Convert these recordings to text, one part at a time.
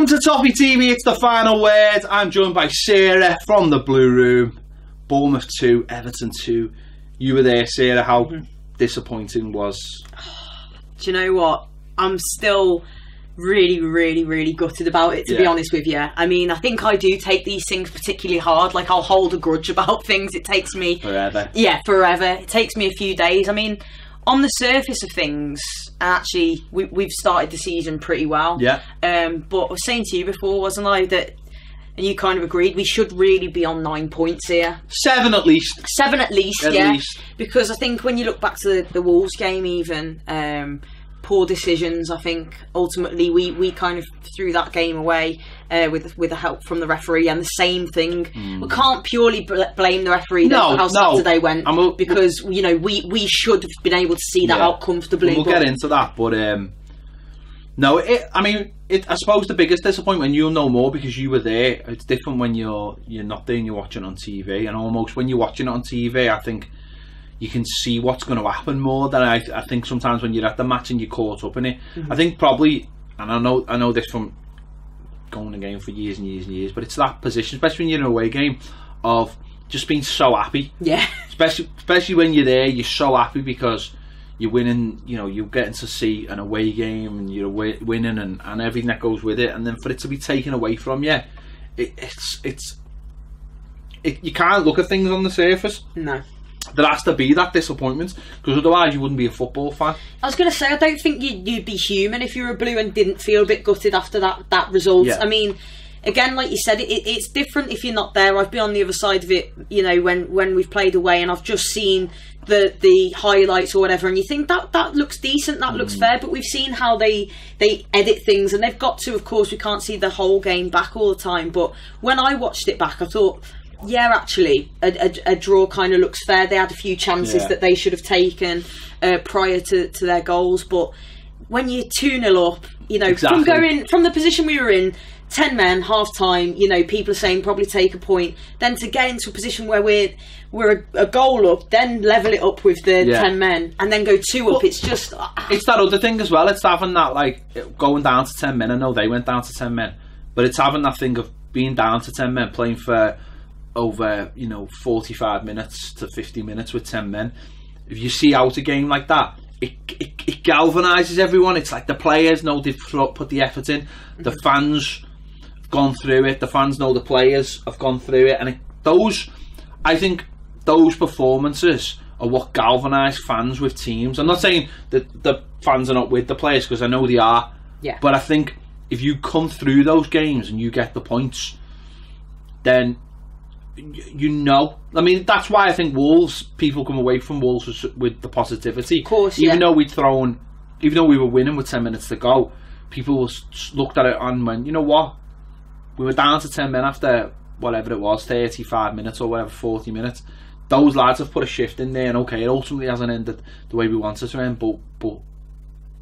Welcome to Toffee TV, it's the final word. I'm joined by Sarah from the Blue Room. Bournemouth 2, Everton 2. You were there, Sarah. How disappointing was? Do you know what? I'm still really gutted about it, to be honest with you. I mean, I think I do take these things particularly hard. Like, I'll hold a grudge about things. It takes me... Forever. Yeah, forever. It takes me a few days. I mean, on the surface of things, actually, we've started the season pretty well. Yeah. But I was saying to you before, wasn't I, that... And you kind of agreed, we should really be on 9 points here. 7 at least. 7 at least, at least. Because I think when you look back to the Wolves game even, poor decisions, I think ultimately we kind of threw that game away with the help from the referee, and the same thing. We can't purely blame the referee for how Saturday went, because you know we should have been able to see that out comfortably. We'll get into that, but I suppose the biggest disappointment, you'll know more because you were there. It's different when you're not there and you're watching on TV, and almost when you're watching it on TV, I think you can see what's going to happen more than I think sometimes when you're at the match and you're caught up in it. I think probably, and I know this from going to game for years and years and years, but it's that position, especially when you're in an away game, of just being so happy. Yeah. Especially when you're there, you're so happy because you're winning, you know, you're getting to see an away game and you're winning and everything that goes with it, and then for it to be taken away from you, it's you can't look at things on the surface. No. There has to be that disappointment, because otherwise you wouldn't be a football fan. I was going to say, I don't think you'd be human if you were blue and didn't feel a bit gutted after that result. Yeah. I mean, again, like you said, it's different if you're not there. I've been on the other side of it, you know, when we've played away, and I've just seen the highlights or whatever, and you think that looks decent, that looks fair, but we've seen how they edit things, and they've got to, of course, we can't see the whole game back all the time, but when I watched it back, I thought, yeah, actually, a draw kind of looks fair. They had a few chances that they should have taken prior to their goals, but when you're 2-0 up, you know, from the position we were in, 10 men, half time, you know, people are saying probably take a point, then to get into a position where we're a goal up, then level it up with the 10 men, and then go 2 up, it's just... It's that other thing as well, it's having that, like, going down to 10 men. I know they went down to 10 men, but it's having that thing of being down to 10 men, playing for over, you know, 45 minutes to 50 minutes with 10 men. If you see out a game like that, it galvanises everyone. It's like the players know they've put the effort in, the fans have gone through it, the fans know the players have gone through it, and I think those performances are what galvanise fans with teams. I'm not saying that the fans are not with the players, because I know they are, but I think if you come through those games and you get the points, then you know, I mean, that's why I think people come away from Wolves with the positivity. Of course, even though we were winning with 10 minutes to go, people looked at it and went, you know what, we were down to 10 men after whatever it was, 35 minutes or whatever, 40 minutes. Those lads have put a shift in there, and okay, it ultimately hasn't ended the way we wanted to end, but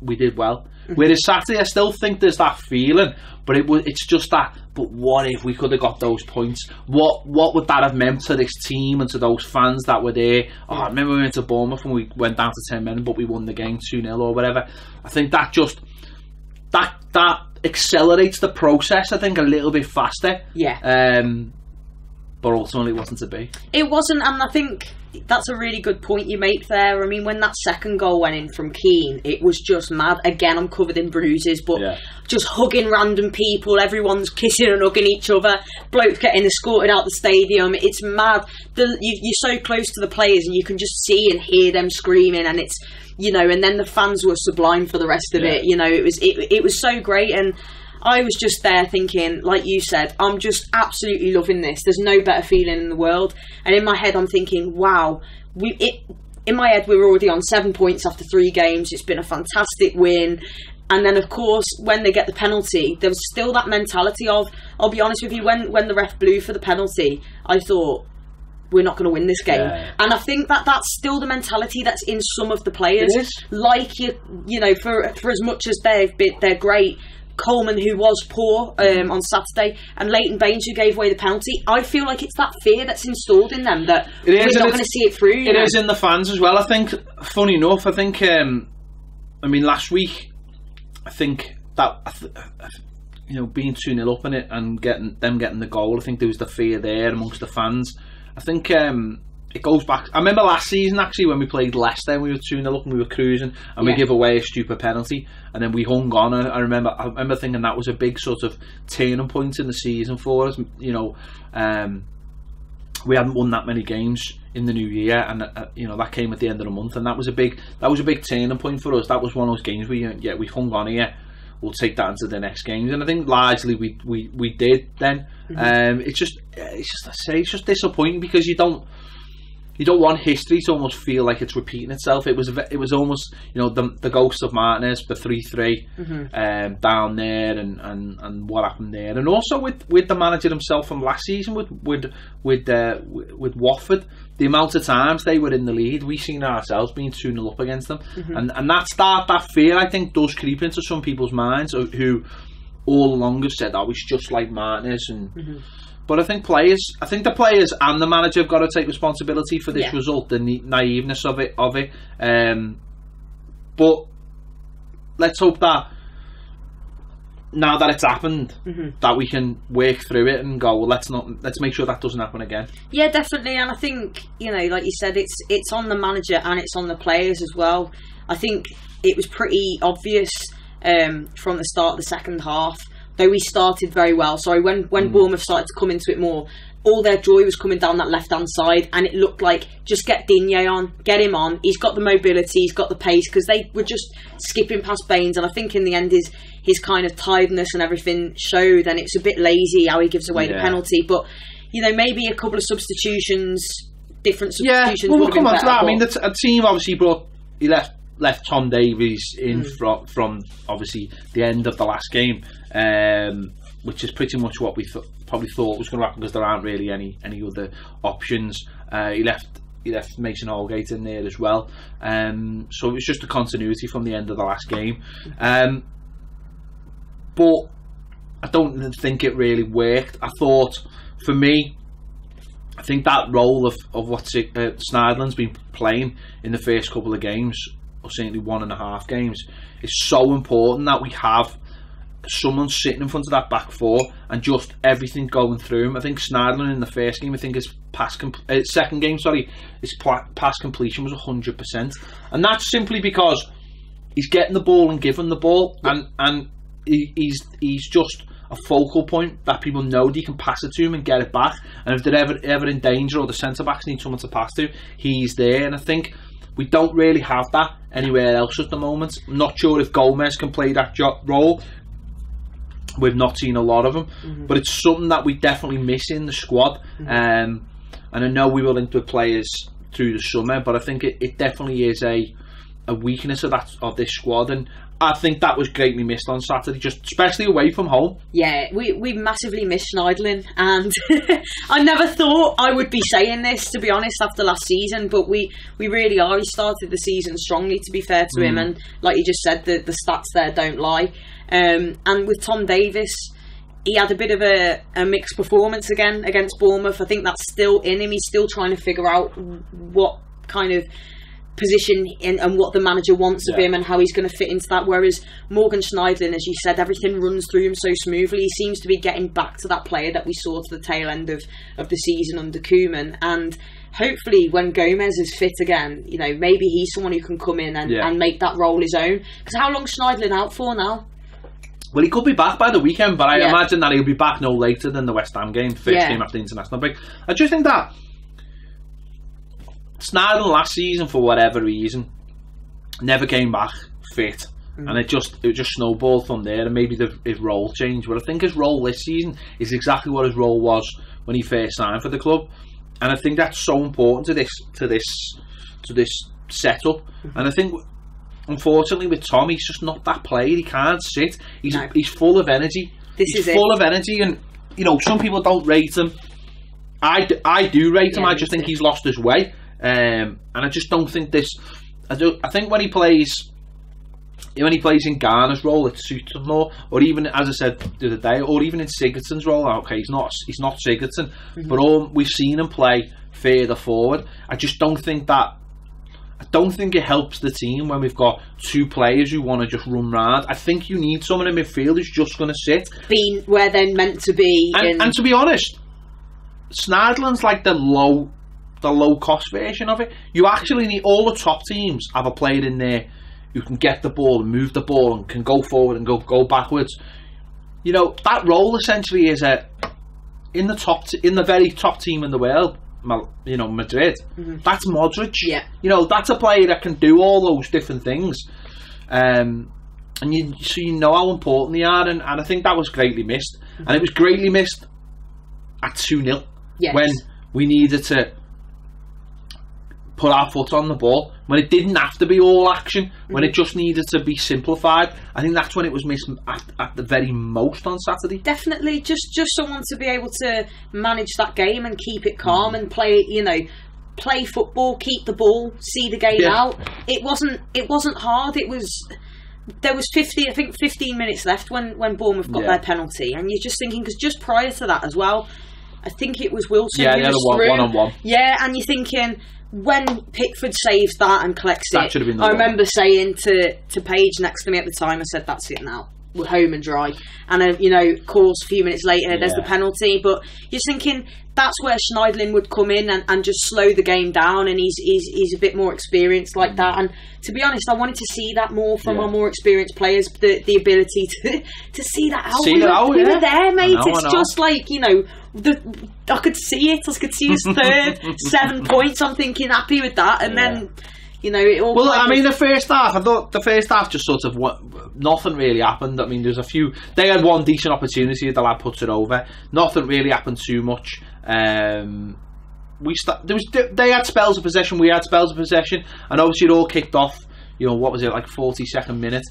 we did well. Whereas Saturday, I still think there's that feeling, but it's just that, but what if we could have got those points? What would that have meant to this team and to those fans that were there? Oh, I remember we went to Bournemouth and we went down to 10 men, but we won the game 2-0 or whatever. I think that just that accelerates the process, I think, a little bit faster. Yeah. But ultimately it wasn't to be. It wasn't, and I think that's a really good point you make there. I mean, when that second goal went in from Keane, it was just mad. Again, I'm covered in bruises, but just hugging random people, everyone's kissing and hugging each other, blokes getting escorted out the stadium. It's mad. You're so close to the players and you can just see and hear them screaming, and it's, you know, and then the fans were sublime for the rest of it. You know, it was so great, and I was just there thinking, like you said, I'm just absolutely loving this. There's no better feeling in the world. And in my head, I'm thinking, wow, in my head, we were already on 7 points after 3 games. It's been a fantastic win. And then, of course, when they get the penalty, there was still that mentality of, I'll be honest with you, when the ref blew for the penalty, I thought, we're not going to win this game. And I think that's still the mentality that's in some of the players. It is. Like, you know, for as much as they're great, Coleman, who was poor on Saturday, and Leighton Baines, who gave away the penalty, I feel like it's that fear that's installed in them that we're not going to see it through. It is in the fans as well. I think, funny enough, I think, I mean, last week, I think that being 2-0 up in it and getting the goal. I think there was the fear there amongst the fans. I think it goes back. I remember last season actually when we played Leicester, we were 2-0 up and we were cruising, and we give away a stupid penalty, and then we hung on. I remember thinking that was a big sort of turning point in the season for us. We hadn't won that many games in the new year, and that came at the end of the month, and that was a big turning point for us. That was one of those games where we hung on here. We'll take that into the next games, and I think largely we did then. It's just disappointing because you don't want history to almost feel like it's repeating itself. It was almost the ghost of Martinez, the 3-3 down there, and what happened there, and also with the manager himself from last season with Watford, the amount of times they were in the lead, we seen ourselves being 2-0 up against them, and that fear I think does creep into some people's minds who all along have said, it's just like Martinez and. But I think the players and the manager have got to take responsibility for this result, the naiveness of it. But let's hope that now that it's happened, that we can work through it and go, well, let's make sure that doesn't happen again. Yeah, definitely. And I think like you said, it's on the manager and it's on the players as well. I think it was pretty obvious from the start of the second half. Though we started very well, when Bournemouth started to come into it more, all their joy was coming down that left-hand side, and it looked like, just get Digne on, get him on, he's got the mobility, he's got the pace, because they were just skipping past Baines, and I think in the end his kind of tiredness and everything showed, and it's a bit lazy how he gives away the penalty, but maybe a couple of substitutions, different substitutions. Yeah, we'll come on to that. I mean, the team obviously left Tom Davies in from obviously the end of the last game, which is pretty much what we probably thought was going to happen, because there aren't really any other options. He left Mason Holgate in there as well, so it was just a continuity from the end of the last game, but I don't think it really worked. I thought, for me, I think that role of what Schneiderlin's been playing in the first couple of games, or certainly 1.5 games, is so important that we have someone sitting in front of that back four and just everything going through him. I think Schneiderlin in the first game, I think his second game, his pass completion was 100%, and that's simply because he's getting the ball and giving the ball, and he's just a focal point that people know they can pass it to him and get it back, and if they're ever in danger or the centre backs need someone to pass to, he's there. And I think we don't really have that anywhere else at the moment. I'm not sure if Gomez can play that role. We've not seen a lot of him, but it's something that we definitely miss in the squad. And I know we will link with players through the summer, but I think it definitely is a weakness of this squad, and I think that was greatly missed on Saturday, just especially away from home. Yeah, we massively missed Schneiderlin, and I never thought I would be saying this, to be honest, after last season, but we really are. He started the season strongly, to be fair to him, and like you just said, the stats there don't lie. And with Tom Davies, he had a bit of a mixed performance again against Bournemouth. I think that's still in him. He's still trying to figure out what kind of position and what the manager wants of him and how he's going to fit into that, whereas Morgan Schneiderlin, as you said, everything runs through him so smoothly. He seems to be getting back to that player that we saw to the tail end of the season under Koeman, and hopefully when Gomez is fit again, maybe he's someone who can come in and make that role his own, because how long's Schneiderlin out for now? Well, he could be back by the weekend, but I imagine that he'll be back no later than the West Ham game, first game after the international break. I just think that Schneiderlin last season, for whatever reason, never came back fit, and it just snowballed from there, and maybe his role changed. But I think his role this season is exactly what his role was when he first signed for the club, and I think that's so important to this setup. And I think, unfortunately, with Tom, he's just not that player. He can't sit. He's full of energy. He's full of energy, and some people don't rate him. I do rate him. I just think he's lost his way. And I just don't think this. I think when he plays in Garner's role, it suits him more. Or even, as I said the other day, or even in Sigurdsson's role. Okay, he's not Sigurdsson, but we've seen him play further forward. I just don't think that. don't think it helps the team when we've got two players who want to just run round. I think you need someone in midfield who's just going to sit. Being where they're meant to be. And to be honest, Snidland's like the low cost version of it. You actually need, all the top teams have a player in there who can get the ball and move the ball and can go forward and go backwards. You know, that role essentially is in the very top team in the world. You know, Madrid. That's Modric. Yeah. You know, that's a player that can do all those different things. And you know how important they are, and I think that was greatly missed. And it was greatly missed at 2-0 when we needed to put our foot on the ball, when it didn't have to be all action, when it just needed to be simplified. I think that's when it was missed at the very most on Saturday. Definitely, just someone to be able to manage that game and keep it calm and play football, keep the ball, see the game out. It wasn't hard. There was 15 minutes left when Bournemouth got their penalty, and you're just thinking, because just prior to that as well, I think it was Wilson who was through. One-on-one. Yeah, and you're thinking, when Pickford saves that and collects that should have been the I one. Remember saying to Paige next to me at the time, I said, that's it now, we're home and dry. And of course, a few minutes later there's the penalty, but you're thinking that's where Schneiderlin would come in and just slow the game down, and he's a bit more experienced like that. And to be honest, I wanted to see that more from our more experienced players, the ability to see that out. We were there, mate. It's just like, I could see it. I could see his third 7 points. I'm thinking, happy with that. And then, it all. Well, I mean, the first half. I thought the first half just sort of nothing really happened. I mean, there's a few. They had one decent opportunity. The lad puts it over. Nothing really happened too much. They had spells of possession. We had spells of possession, and obviously it all kicked off. What was it, like 42nd minute?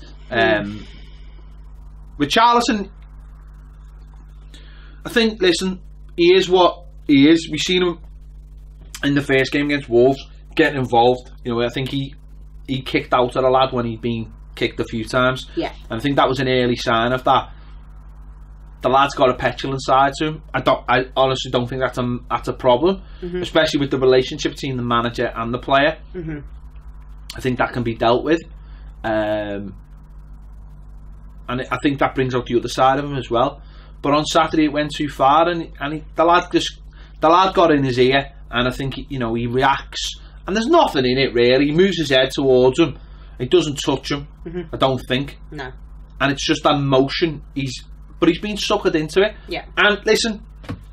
Richarlison, I think. Listen, he is what he is. We've seen him in the first game against Wolves getting involved. I think he kicked out at a lad when he'd been kicked a few times. Yeah, and I think that was an early sign of that. The lad's got a petulant side to him. I honestly don't think that's a problem, especially with the relationship between the manager and the player. I think that can be dealt with, and I think that brings out the other side of him as well. But on Saturday it went too far, and the lad got in his ear, and I think he reacts, and there's nothing in it really. He moves his head towards him. He doesn't touch him. I don't think. No. And it's just that motion. But he's been suckered into it. Yeah. And listen,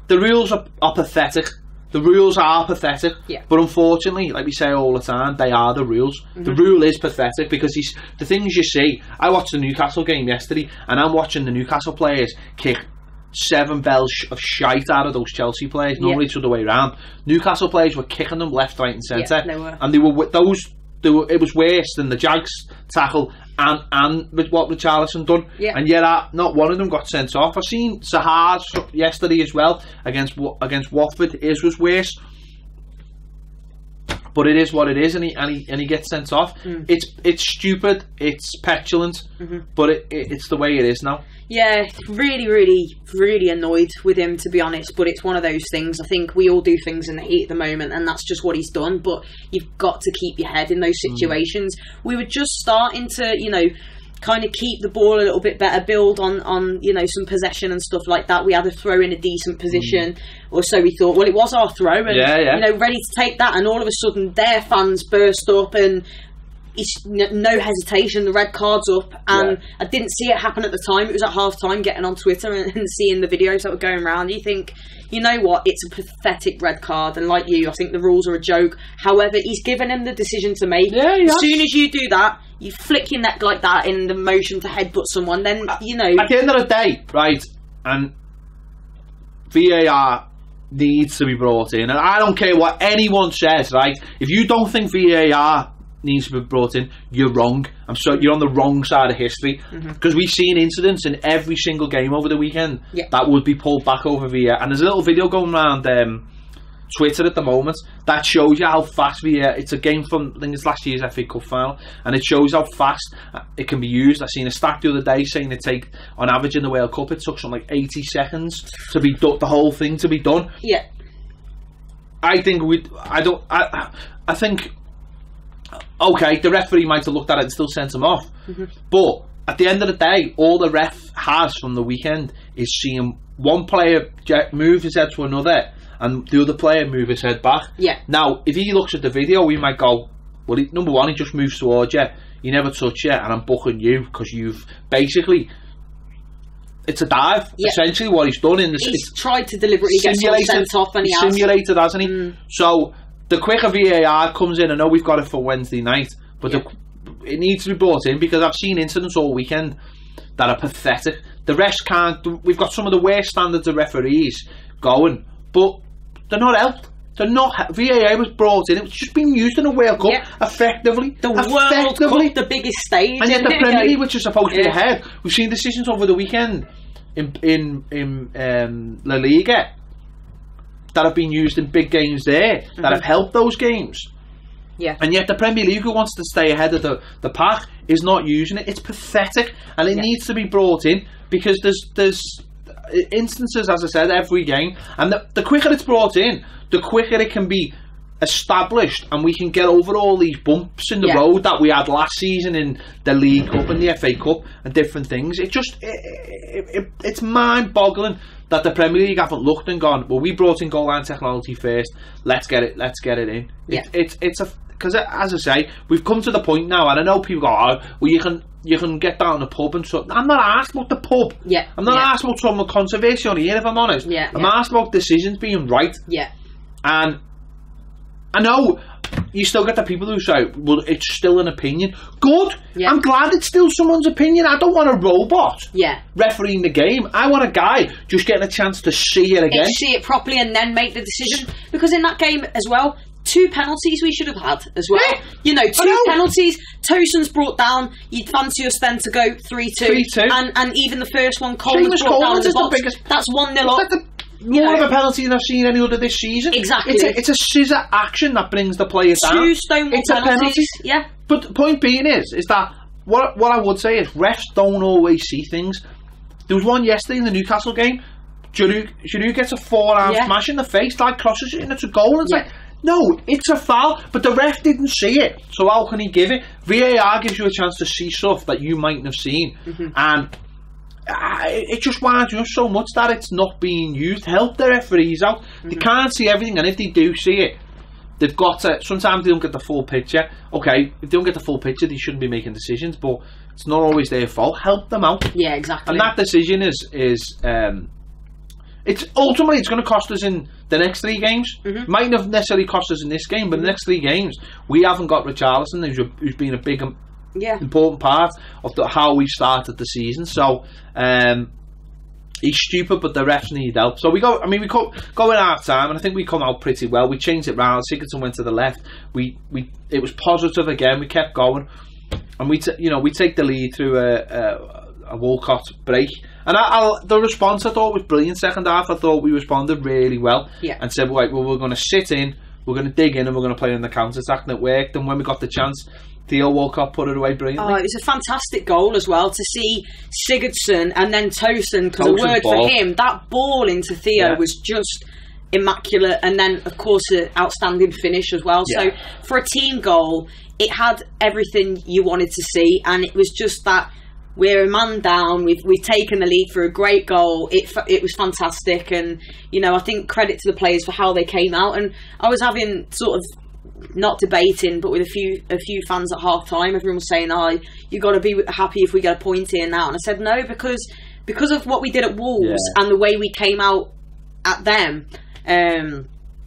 the rules are pathetic. The rules are pathetic. Yeah. But unfortunately, like we say all the time, they are the rules. The rule is pathetic because the things you see. I watched the Newcastle game yesterday, and I'm watching the Newcastle players kick 7 bells of shite out of those Chelsea players. Normally it's the other way around. Newcastle players were kicking them left, right, and centre. Yeah, they were. And it was worse than the Jags tackle and with what Richarlison done, and yet not one of them got sent off. I've seen Zaha's yesterday as well against Watford. His was worse, but it is what it is, and he gets sent off. It's stupid, it's petulant, but it's the way it is now. Yeah, really, really, really annoyed with him, to be honest. But it's one of those things. I think we all do things in the heat at the moment, and that's just what he's done. But you've got to keep your head in those situations. We were just starting to, kind of keep the ball a little bit better, build on some possession and stuff like that. We had a throw in a decent position, or so we thought. Well, it was our throw, and ready to take that, and all of a sudden their fans burst up and. It's no hesitation, the red card's up, and I didn't see it happen at the time. It was at half time, getting on Twitter and seeing the videos that were going around. You think, you know what, it's a pathetic red card, and like you, I think the rules are a joke. However, he's given him the decision to make. As soon as you do that, you flick your neck like that in the motion to headbutt someone, then, At the end of the day, right, and VAR needs to be brought in, and I don't care what anyone says, right, if you don't think VAR needs to be brought in, you're wrong. You're on the wrong side of history, because we've seen incidents in every single game over the weekend that would be pulled back over VAR, and there's a little video going around Twitter at the moment that shows you how fast VAR. It's a game from, I think it's last year's FA Cup final, and it shows how fast it can be used. I seen a stat the other day saying it take, on average in the World Cup, it took something like 80 seconds to be done, the whole thing to be done. I think okay, the referee might have looked at it and still sent him off. But at the end of the day, all the ref has from the weekend is seeing one player move his head to another and the other player move his head back. Yeah. Now, if he looks at the video, we might go, well, number one, he just moves towards you. You never touch you, and I'm booking you because you've basically... It's a dive, essentially, what he's done. He's tried to deliberately get someone sent off, and he has. Simulated, hasn't he? So, the quicker VAR comes in, I know we've got it for Wednesday night, but it needs to be brought in, because I've seen incidents all weekend that are pathetic. The refs can't... We've got some of the worst standards of referees going, but they're not helped. They're not... VAR was brought in. It's just been used in a World Cup effectively. The World Cup, the biggest stage. And yet the Premier League, which is supposed to be ahead. We've seen decisions over the weekend in La Liga that have been used in big games there, that have helped those games. Yeah. And yet the Premier League, who wants to stay ahead of the pack, is not using it. It's pathetic, and it needs to be brought in, because there's instances, as I said, every game, and the quicker it's brought in, the quicker it can be established, and we can get over all these bumps in the road that we had last season in the League Cup and the FA Cup and different things. It's mind-boggling that the Premier League haven't looked and gone, well, we brought in goal line technology first, let's get it in. Because as I say, we've come to the point now, and I know people go, oh, well, you can get down the pub and stuff. I'm not asked about the pub. I'm not asked about some controversy on here, if I'm honest. I'm asked about decisions being right. And I know you still get the people who say, well, it's still an opinion. Good. I'm glad it's still someone's opinion. I don't want a robot refereeing the game. I want a guy just getting a chance to see it again. See it properly and then make the decision. Because in that game as well, 2 penalties we should have had as well. You know, 2 penalties. Towson's brought down. You'd fancy us then to go 3-2. And even the first one, Coleman's brought down the box. That's 1-0 up. More of a penalty than I've seen any other this season. Exactly. It's a scissor action that brings the player down. 2 stonewall penalties. But the point being is that what I would say is refs don't always see things. There was one yesterday in the Newcastle game. Giroud gets a forearm smash in the face, like crosses it, and it's a goal. It's like, no, it's a foul, but the ref didn't see it, so how can he give it? VAR gives you a chance to see stuff that you mightn't have seen, and it just winds you up so much that it's not being used. Help the referees out. They can't see everything, and if they do see it, they've got to... Sometimes they don't get the full picture. Okay, if they don't get the full picture, they shouldn't be making decisions, but it's not always their fault. Help them out. Yeah, exactly. And that decision is it's ultimately, it's going to cost us in the next 3 games. Might not necessarily cost us in this game, but the next 3 games we haven't got Richarlison, who's been a big important part of how we started the season. So he's stupid, but the refs need help. So we go in half time, and I think we come out pretty well. We changed it round. Sigurdsson went to the left. It was positive again. We kept going, and we take the lead through a Walcott break. And the response I thought was brilliant. Second half, I thought we responded really well and said, right, well, we're going to sit in, we're going to dig in, and we're going to play in the counter attack, and it worked. And when we got the chance, Theo Walcott put it away brilliantly. Oh, it was a fantastic goal as well to see Sigurdsson and then Tosin, because a word for him, that ball into Theo was just immaculate, and then of course an outstanding finish as well. So for a team goal, it had everything you wanted to see, and it was just that we're a man down, we've taken the lead for a great goal. It was fantastic, and I think credit to the players for how they came out. And I was having sort of, not debating, but with a few fans at half time, everyone was saying, oh, you got to be happy if we get a point here now, and I said no, because of what we did at Wolves and the way we came out at them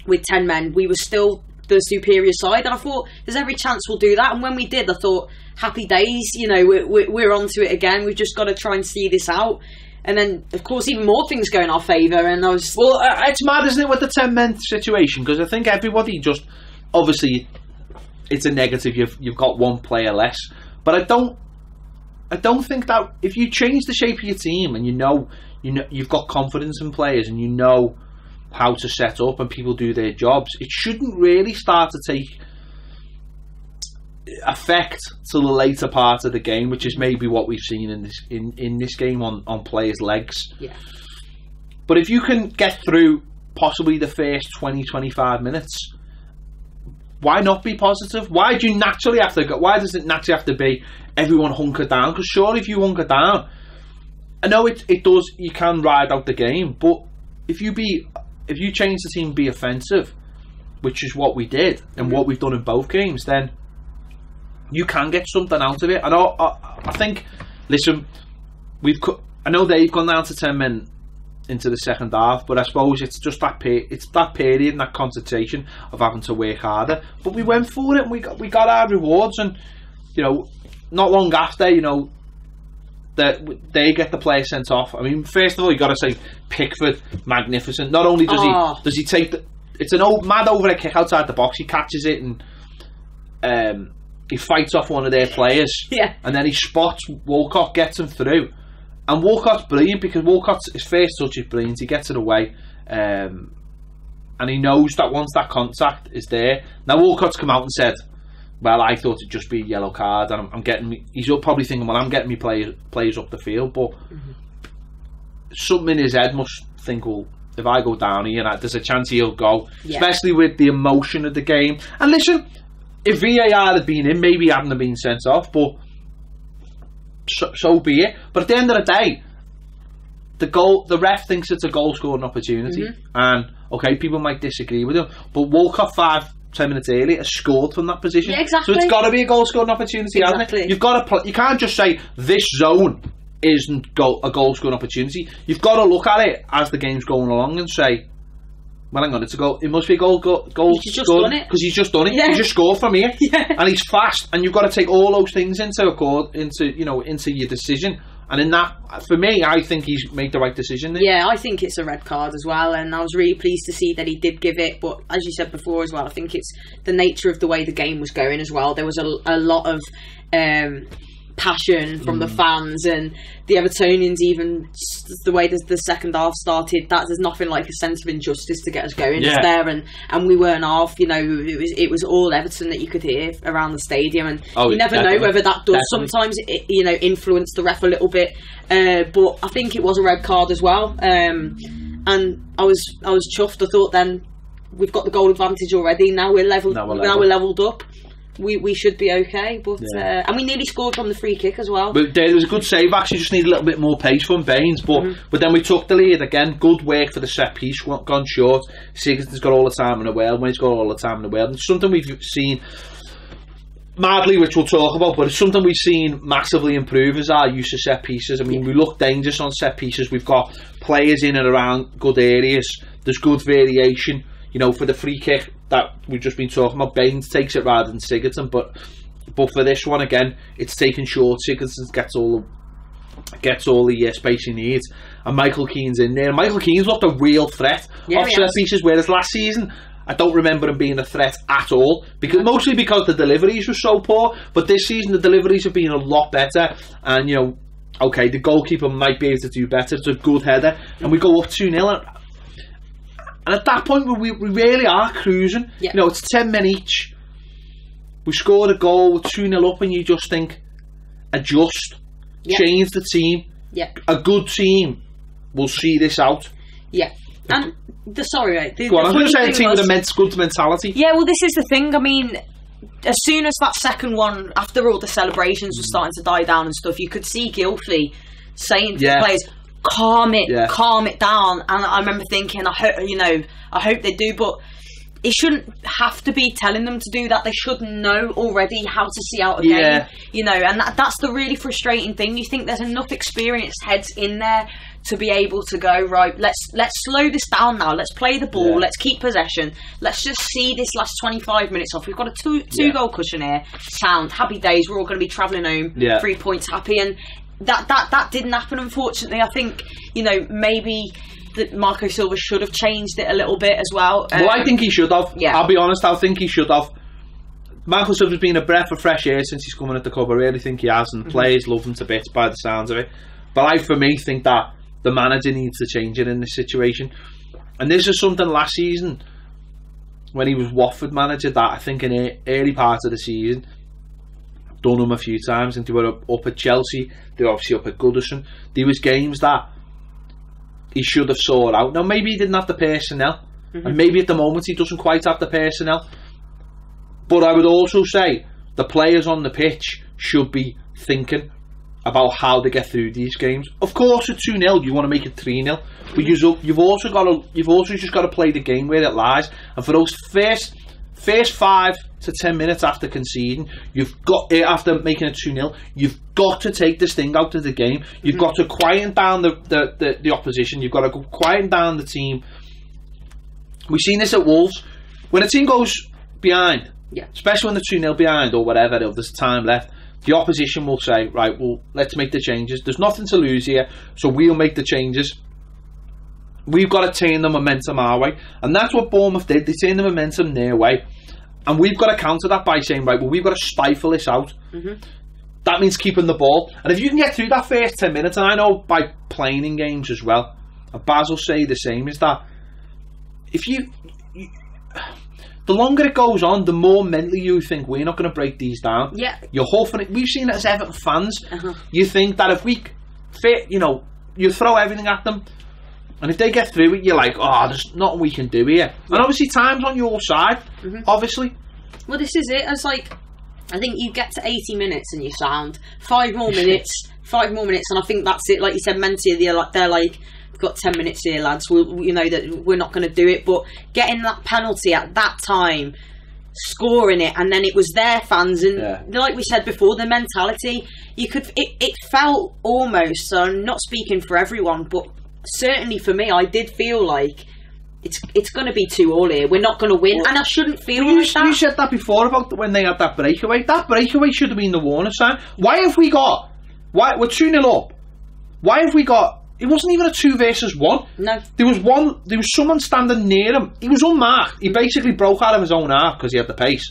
with 10 men, we were still the superior side, and I thought there's every chance we'll do that. And when we did, I thought, happy days, we're onto it again. We've just got to try and see this out. And then, of course, even more things go in our favour. And I was it's mad, isn't it, with the 10-men situation? Because I think everybody just, obviously, it's a negative. You've got one player less, but I don't think that if you change the shape of your team and you've got confidence in players and you know how to set up and people do their jobs, it shouldn't really start to take effect to the later part of the game, which is maybe what we've seen in this game on players' legs. But if you can get through possibly the first 20-25 minutes why not be positive? Why do you naturally have to go? Why does it naturally have to be everyone hunker down? Because surely if you hunker down, I know it does. You can ride out the game, but if you change the team, be offensive, which is what we did and what we've done in both games, then you can get something out of it. And I think, listen, I know they've gone down to 10 men into the second half, but I suppose it's just that period and that concentration of having to work harder. But we went for it and we got our rewards, and you know, not long after, you know, that they get the player sent off. I mean, first of all, you got to say Pickford, magnificent. Not only does he take it's an old mad overhead kick outside the box, he catches it and he fights off one of their players, and then he spots Walcott, gets him through. And Walcott's brilliant, because his first touch is brilliant. He gets it away, and he knows that once that contact is there. Now Walcott's come out and said, "Well, I thought it'd just be a yellow card, and I'm getting me." He's probably thinking, "Well, I'm getting me players up the field," but something in his head must think, "Well, if I go down here, there's a chance he'll go," especially with the emotion of the game. And listen, if VAR had been in, maybe he hadn't have been sent off, but. So be it. But at the end of the day, the ref thinks it's a goal scoring opportunity, and okay, people might disagree with him, but Walcott 5-10 minutes early has scored from that position. Yeah, exactly. So it's got to be a goal scoring opportunity, hasn't it? You've got to. You can't just say this zone isn't a goal scoring opportunity. You've got to look at it as the game's going along and say, well, hang on, it's a goal. It must be a goal. He's just done it, because he's just done it. Yeah. He just scored from here, and he's fast. And you've got to take all those things into your decision. And in that, for me, I think he's made the right decision there. Yeah, I think it's a red card as well, and I was really pleased to see that he did give it. But as you said before as well, I think it's the nature of the way the game was going as well. There was a lot of passion from the fans, and the Evertonians, even the way the second half started, that there's nothing like a sense of injustice to get us going. It's there, and we weren't off. You know, it was all Everton that you could hear around the stadium, and you never know whether that does sometimes influence the ref a little bit. But I think it was a red card as well, and I was chuffed. I thought then we've got the goal advantage already. Now we're leveled. Now we're leveled up. We should be okay, but and we nearly scored from the free kick as well. But there was a good save. Actually, just need a little bit more pace from Baines, but then we took the lead again. Good work for the set piece. Gone short. Sigurdsson's got all the time in the world. When he's got all the time in the world, it's something we've seen madly, which we'll talk about. But it's something we've seen massively improve is our use of set pieces. I mean, we look dangerous on set pieces. We've got players in and around good areas. There's good variation. You know, for the free kick that we've just been talking about, Baines takes it rather than Sigurdsson, but for this one again, it's taken short. Sigurdsson gets all the space he needs, and Michael Keane's in there. Michael Keane's looked a real threat off set pieces, whereas last season I don't remember him being a threat at all, mostly because the deliveries were so poor. But this season the deliveries have been a lot better, and you know, okay, the goalkeeper might be able to do better. It's a good header, and we go up 2-0. And at that point, we really are cruising. You know, it's 10 men each. We scored a goal, we're 2-0 up, and you just think, adjust, change the team. A good team will see this out. And I was going to say a team with a good mentality. Yeah, well, this is the thing. I mean, as soon as that second one, after all the celebrations were starting to die down and stuff, you could see Gylfi saying to the players, calm it down. And I remember thinking, I hope they do, but it shouldn't have to be telling them to do that. They should know already how to see out a game, you know, and that's the really frustrating thing. You think there's enough experienced heads in there to be able to go, right, let's slow this down now, let's play the ball, let's keep possession, let's just see this last 25 minutes off. We've got a two goal cushion here, sound, happy days, we're all going to be travelling home 3 points happy. And that didn't happen, unfortunately. I think, you know, maybe that Marco Silva should have changed it a little bit as well. Well, I think he should have. I'll be honest, I think he should have. Marco Silva's been a breath of fresh air since he's coming at the club. I really think he has, and players love him to bits by the sounds of it. But I, for me, think that the manager needs to change it in this situation. And this is something last season, when he was Watford manager, that I think in the early part of the season, done him a few times. And they were up at Chelsea, they were obviously up at Goodison. There was games that he should have sorted out. Now maybe he didn't have the personnel, and maybe at the moment he doesn't quite have the personnel, But I would also say the players on the pitch should be thinking about how they get through these games. Of course, at 2-0, you want to make it 3-0, but you've also just got to play the game where it lies. And for those first 5 to 10 minutes after conceding, after making it 2-0, you've got to take this thing out of the game. You've got to quieten down the opposition. You've got to quieten down the team. We've seen this at Wolves. When a team goes behind, especially when they're 2-0 behind or whatever, if there's time left, the opposition will say, right, well, let's make the changes. There's nothing to lose here, so we'll make the changes. We've got to turn the momentum our way. And that's what Bournemouth did. They turned the momentum their way. And we've got to counter that by saying, right, well, we've got to stifle this out. That means keeping the ball. And if you can get through that first 10 minutes, and I know by playing in games as well, and Baz will say the same, is that if the longer it goes on, the more mentally you think, we're not going to break these down. Yeah. You're hoping it. We've seen it as Everton fans. You think that if we you throw everything at them, and if they get through it, you're like, oh, there's nothing we can do here. And obviously time's on your side, obviously. Well, this is it. It's like, I think you get to 80 minutes and you sound 5 more minutes, and I think that's it. Like you said, mentally, they're like, we've got 10 minutes here, lads. You know that we're not going to do it, but getting that penalty at that time, scoring it, and then it was their fans, and like we said before, the mentality, it felt almost, so I'm not speaking for everyone, but certainly for me, I did feel like it's going to be 2-2 here. We're not going to win, and I shouldn't feel like that. You said that before about when they had that breakaway. That breakaway should have been the warning sign. We're 2-0 up. Why have we got? It wasn't even a 2 versus 1. No. There was someone standing near him. He was unmarked. He basically broke out of his own half because he had the pace.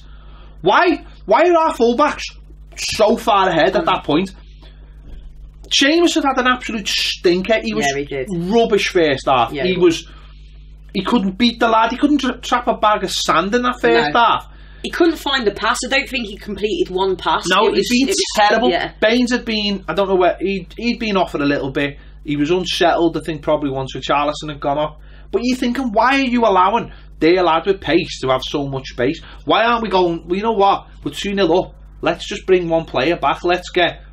Why are our fullbacks so far ahead at that point? Seamus had an absolute stinker. He was rubbish first half. Yeah, he couldn't beat the lad. He couldn't trap a bag of sand in that first half. He couldn't find the pass. I don't think he completed one pass. No, he'd been terrible. Yeah. Baines had been, I don't know where, he'd been offered a little bit. He was unsettled, I think, probably once Richarlison had gone off. But you're thinking, why are you allowing their lad with pace to have so much space? Why aren't we going, well, you know what, we're 2-0 up. Let's just bring one player back. Let's get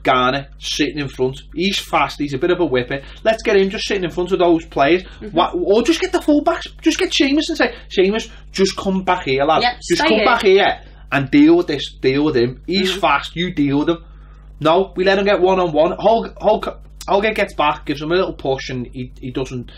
Garner sitting in front. He's fast, he's a bit of a whipper. Let's get him just sitting in front of those players. Or just get the fullbacks. Just get Seamus and say, Seamus, just come back here, lad. Just come back here and deal with this. Deal with him. He's fast, you deal with him. No, we let him get one-on-one. Holger gets back, gives him a little push, and he doesn't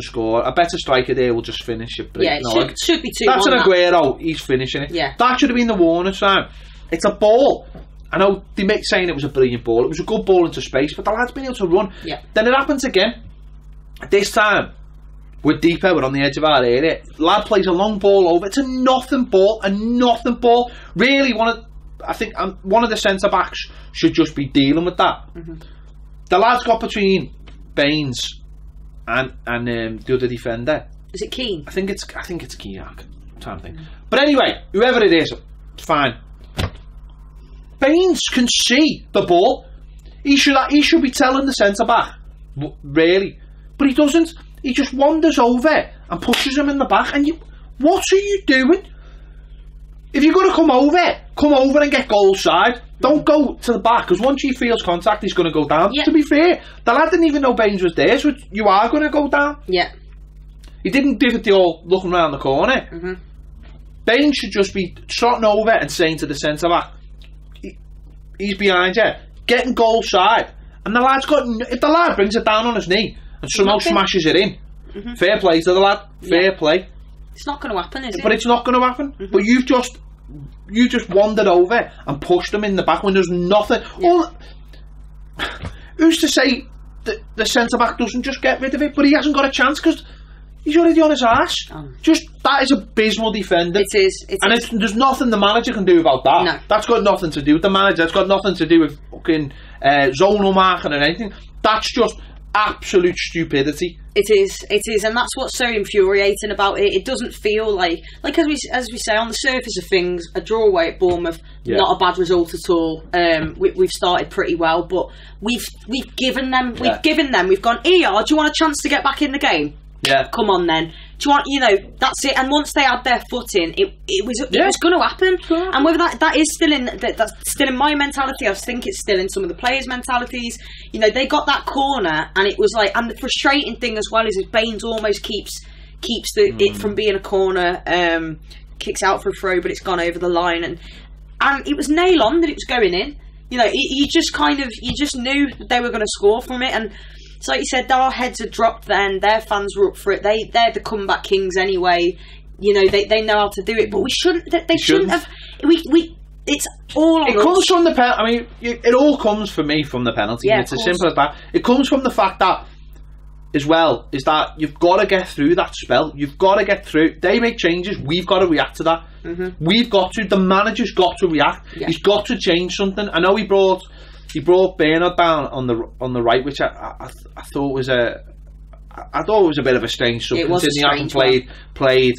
score. A better striker there will just finish it. Yeah, it should be 2-1. That's an Aguero. He's finishing it. Yeah. That should have been the warning sign. It's a ball. I know they make saying it was a brilliant ball. It was a good ball into space, but the lad's been able to run. Yeah. Then it happens again. This time, we're deeper. We're on the edge of our area. Lad plays a long ball over. It's a nothing ball. Really, I think one of the centre backs should just be dealing with that. The lad's got between Baines and the other defender. Is it Keane? I think it's Keane. I'm trying to think. But anyway, whoever it is, it's fine. Baines can see the ball. He should be telling the centre back, really, but he doesn't. He just wanders over and pushes him in the back. And what are you doing? If you're going to come over and get goal side. Don't go to the back, because once he feels contact, he's going to go down. To be fair, the lad didn't even know Baines was there, so you are going to go down. Yeah. He didn't do the old looking around the corner. Baines should just be trotting over and saying to the centre back, he's behind you, getting goal side. And the lad's got, if the lad brings it down on his knee and somehow smashes it in, fair play to the lad, fair play. It's not going to happen, is it? But it's not going to happen. But you just wandered over and pushed them in the back when there's nothing. Who's to say that the centre back doesn't just get rid of it? But he hasn't got a chance because he's already on his arse. That is abysmal defending. It is. There's nothing the manager can do about that. No. That's got nothing to do with the manager. That's got nothing to do with fucking zonal marking or anything. That's just absolute stupidity. It is, and that's what's so infuriating about it. It doesn't feel like as we say, on the surface of things, a draw away at Bournemouth, not a bad result at all. We've started pretty well, but we've given them. We've gone, here, do you want a chance to get back in the game? Yeah. Come on then. Do you want, you know, that's it. And once they had their foot in, it was going to happen. Sure. And whether that is still in that's still in my mentality, I think it's still in some of the players' mentalities. You know, they got that corner, and it was like, and the frustrating thing as well is Baines almost keeps it from being a corner. Kicks out for a throw, but it's gone over the line, and it was nail on that it was going in. You know, you just knew they were going to score from it, and so like you said, our heads had dropped then. Their fans were up for it. They're the comeback kings anyway. You know, they know how to do it, but we shouldn't. They shouldn't have. It's all on us. It comes from the penalty. I mean, it all comes for me from the penalty. Yeah, it's as simple as that. It comes from the fact that, as well, is that you've got to get through that spell. You've got to get through. They make changes. We've got to react to that. We've got to. The manager's got to react. Yeah. He's got to change something. I know he brought Bernard down on the right, which I thought was a bit of a strange substance. It was a strange one. Played.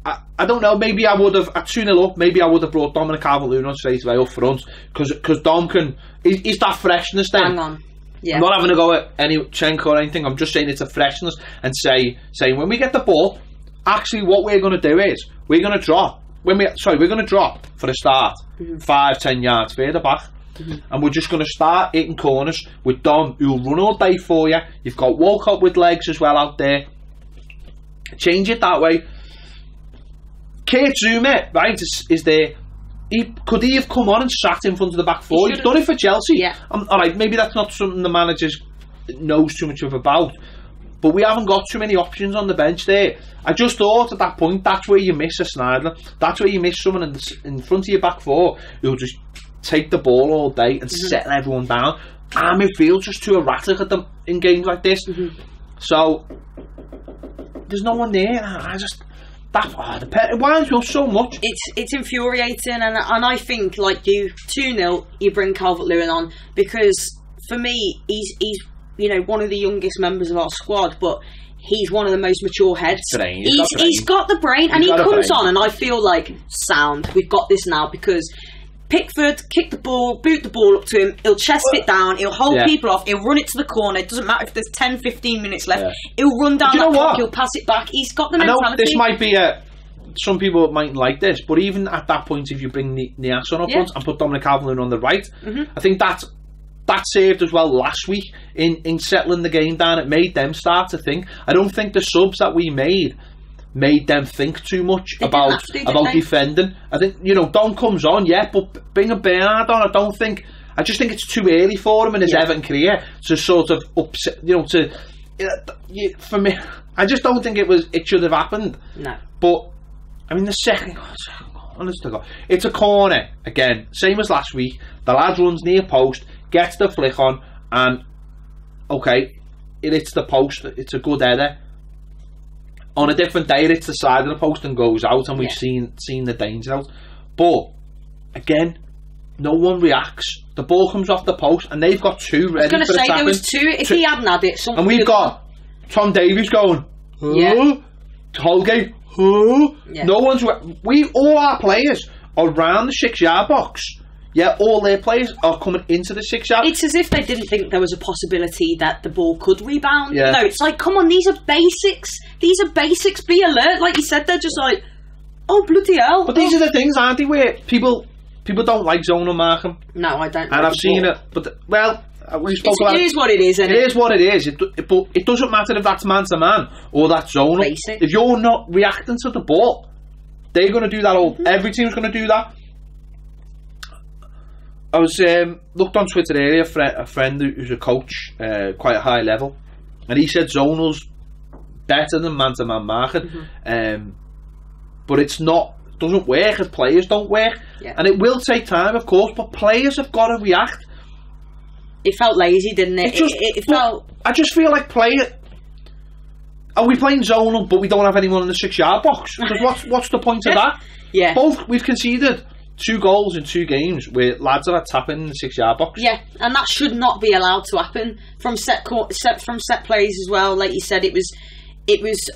I don't know. Maybe I would have at 2-0 up. Maybe I would have brought Dominic Calvert-Lewin on straight away up front because Dom can. He's that freshness then. Hang on. Yeah. I'm not having to go at any Chenko or anything. I'm just saying it's a freshness and saying when we get the ball, actually what we're going to do is we're going to drop. We're going to drop for a start 5-10 yards further back, and we're just going to start hitting corners with Dom, who'll run all day for you. You've got Walcott with legs as well out there. Change it that way. Kurt Zouma, right, is there. Could he have come on and sat in front of the back four? He's done it for Chelsea. Yeah. Alright, maybe that's not something the manager knows too much about, but we haven't got too many options on the bench there. I just thought at that point, that's where you miss a Sneijder. That's where you miss someone in front of your back four who'll just take the ball all day and settle everyone down. Our midfield's just too erratic at them in games like this. So there's no one there. It winds me up so much. It's infuriating, and I think, like you, 2-0, you bring Calvert-Lewin on, because for me he's you know, one of the youngest members of our squad, but he's one of the most mature heads. He's got the brain, and he comes on, and I feel like, sound, we've got this now, because Pickford, kick the ball, boot the ball up to him, he'll chest it down, he'll hold people off, he'll run it to the corner, it doesn't matter if there's 10-15 minutes left, he'll run down that clock, he'll pass it back. He's got the mentality. I know this might be some people mightn't like this, but even at that point, if you bring Nias on up front and put Dominic Calvert-Lewin on the right, I think that saved as well last week in settling the game down. It made them start to think. I don't think the subs that we made them think too much about defending. I think, you know, Don comes on, but bring a Bernard on. I just think it's too early for him in his Everton career to sort of upset, you know, for me, I just don't think it should have happened. No. But I mean, the second, honest to God, it's a corner again, same as last week. The lad runs near post, gets the flick on, and okay, it hits the post. It's a good header. On a different day, it's the side of the post and goes out, and we've seen the danger out. But again, no one reacts. The ball comes off the post, and they've got two ready. I was going to say there was two. If he hadn't had it, and we've got Tom Davies going, Holgate. No one's. All our players are around the 6-yard box. Yeah, all their players are coming into the 6-yard. It's as if they didn't think there was a possibility that the ball could rebound. Yeah. No, it's like, come on, these are basics. These are basics. Be alert, like you said. They're just like, oh bloody hell. But these are the things, aren't they, where people don't like zonal marking. No, I don't. And I've seen it, but we spoke about it. It is what it is, isn't it? It is what it is. But it doesn't matter if that's man to man or that's zonal. Basic. If you're not reacting to the ball, they're going to do that. Every team's going to do that. I was looked on Twitter earlier, a friend who's a coach, quite a high level, and he said zonal's better than man-to-man marking, but it's not. Doesn't work if players don't work, and it will take time, of course. But players have got to react. It felt lazy, didn't it? It felt. I just feel like are we playing zonal, but we don't have anyone in the 6-yard box? Because what's the point of that? Yeah. We've conceded 2 goals in 2 games where lads are tapping in the 6-yard box. Yeah, and that should not be allowed to happen from set plays as well. Like you said, it was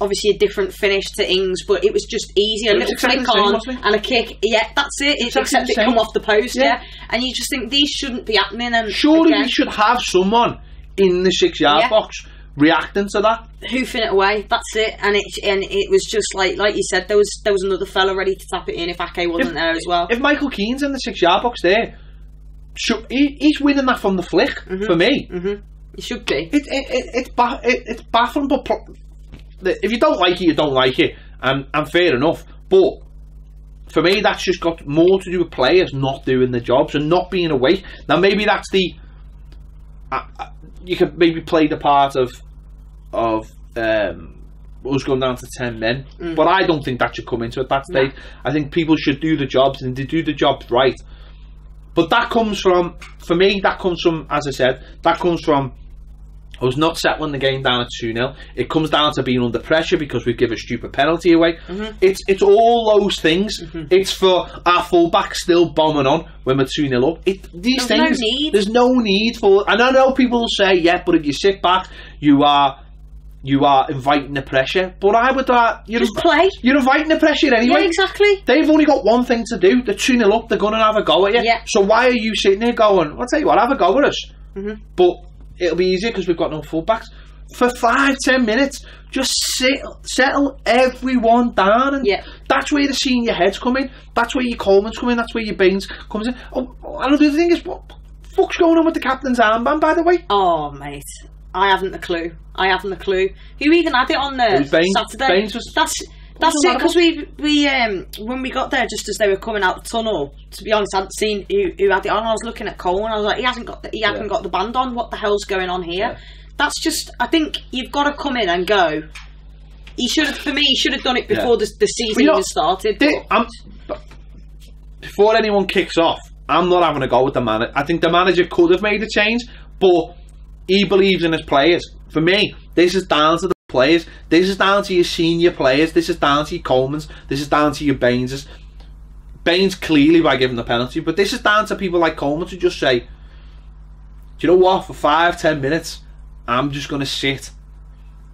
obviously a different finish to Ings, but it was just easy. A little flick on and a kick. Yeah, that's it. Except it come off the post. Yeah, and you just think these shouldn't be happening. And surely we should have someone in the 6-yard box reacting to that. Hoofing it away, that's it. And it was just like you said, there was another fella ready to tap it in if Ake wasn't there as well. If Michael Keane's in the 6-yard box there, he's winning that from the flick, for me. He should be. It's baffling, but if you don't like it, you don't like it, and fair enough. But for me, that's just got more to do with players not doing the jobs and not being awake. Now, maybe that's the you could maybe play the part of us going down to 10 men, but I don't think that should come into it. That stage, I think people should do the jobs, and they do the jobs right. But that comes from, for me, that comes from, as I said, that comes from us not settling the game down at 2-0. It comes down to being under pressure because we give a stupid penalty away. It's all those things. It's for our fullback still bombing on when we're 2-0 up. These things, there's no need for. And I know people will say, yeah, but if you sit back, you are inviting the pressure. But I would just play. You're inviting the pressure anyway. Yeah, exactly. They've only got one thing to do. They're 2-0 up. They're going to have a go at you. Yeah. So why are you sitting there going, I'll tell you what, have a go with us. But it'll be easier because we've got no fullbacks. For 5-10 minutes, just settle everyone down, and that's where the senior heads come in. That's where your Coleman's come in. That's where your Baines comes in. Oh, and the other thing is, what the fuck's going on with the captain's armband, by the way? Oh, mate, I haven't a clue. Who even had it on Saturday? Baines That's it, because we when we got there, just as they were coming out the tunnel, to be honest, I hadn't seen who had it on. I was looking at Cole and I was like, he hasn't got the band on. What the hell's going on here? That's just, I think you've got to come in and go. He should have done it before the season even started. Before anyone kicks off, I'm not having a go with the manager. I think the manager could have made a change, but he believes in his players. For me, this is down to the players. This is down to your senior players. This is down to your Colemans. This is down to your Baineses. Baines clearly by giving the penalty, but this is down to people like Coleman to just say, do you know what, for 5-10 minutes I'm just going to sit